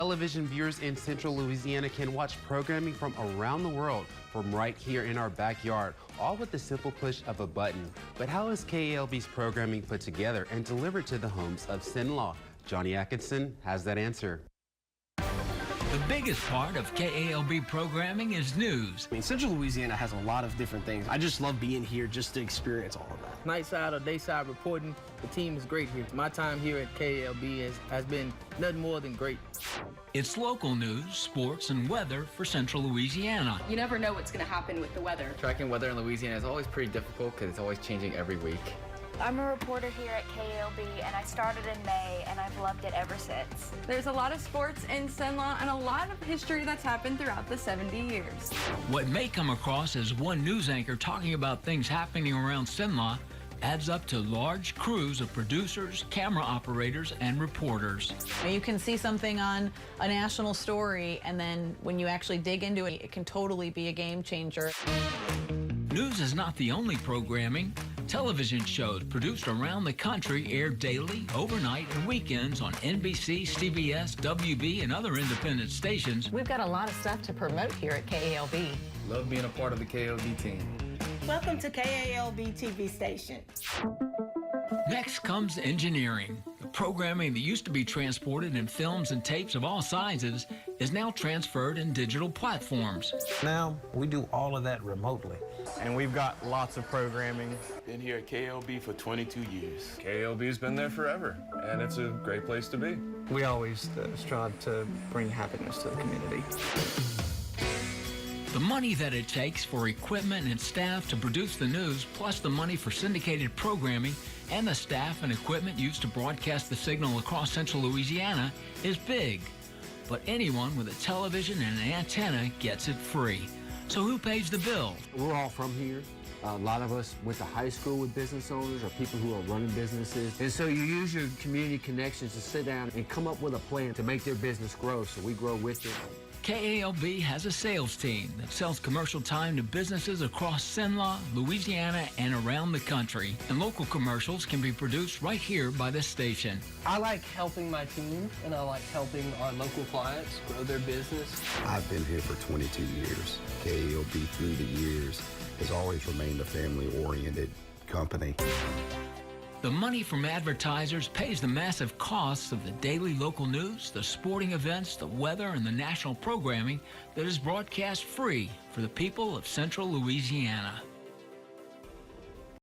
Television viewers in Central Louisiana can watch programming from around the world from right here in our backyard, all with the simple push of a button. But how is KALB's programming put together and delivered to the homes of Cenla? Johnny Atkinson has that answer. The biggest part of KALB programming is news. Central Louisiana has a lot of different things. I just love being here just to experience all of that. Night side or day side reporting, the team is great here. My time here at KALB has been nothing more than great. It's local news, sports, and weather for Central Louisiana. You never know what's going to happen with the weather. Tracking weather in Louisiana is always pretty difficult because it's always changing every week. I'm a reporter here at KALB, and I started in May, and I've loved it ever since. There's a lot of sports in Cenla and a lot of history that's happened throughout the 70 years. What may come across as one news anchor talking about things happening around Cenla adds up to large crews of producers, camera operators, and reporters. You can see something on a national story, and then when you actually dig into it, it can totally be a game changer. News is not the only programming. Television shows produced around the country air daily, overnight, and weekends on NBC, CBS, WB, and other independent stations. We've got a lot of stuff to promote here at KALB. Love being a part of the KALB team. Welcome to KALB TV station. Next comes engineering. The programming that used to be transported in films and tapes of all sizes is now transferred in digital platforms. Now, we do all of that remotely. And we've got lots of programming. Been here at KALB for 22 years. KALB's been there forever, and it's a great place to be. We always strive to bring happiness to the community. The money that it takes for equipment and staff to produce the news, plus the money for syndicated programming and the staff and equipment used to broadcast the signal across Central Louisiana, is big. But anyone with a television and an antenna gets it free. So who pays the bill? We're all from here. A lot of us went to high school with business owners or people who are running businesses. And so you use your community connections to sit down and come up with a plan to make their business grow, so we grow with it. KALB has a sales team that sells commercial time to businesses across Cenla, Louisiana, and around the country. And local commercials can be produced right here by this station. I like helping my team, and I like helping our local clients grow their business. I've been here for 22 years. KALB through the years has always remained a family-oriented company. The money from advertisers pays the massive costs of the daily local news, the sporting events, the weather, and the national programming that is broadcast free for the people of Central Louisiana.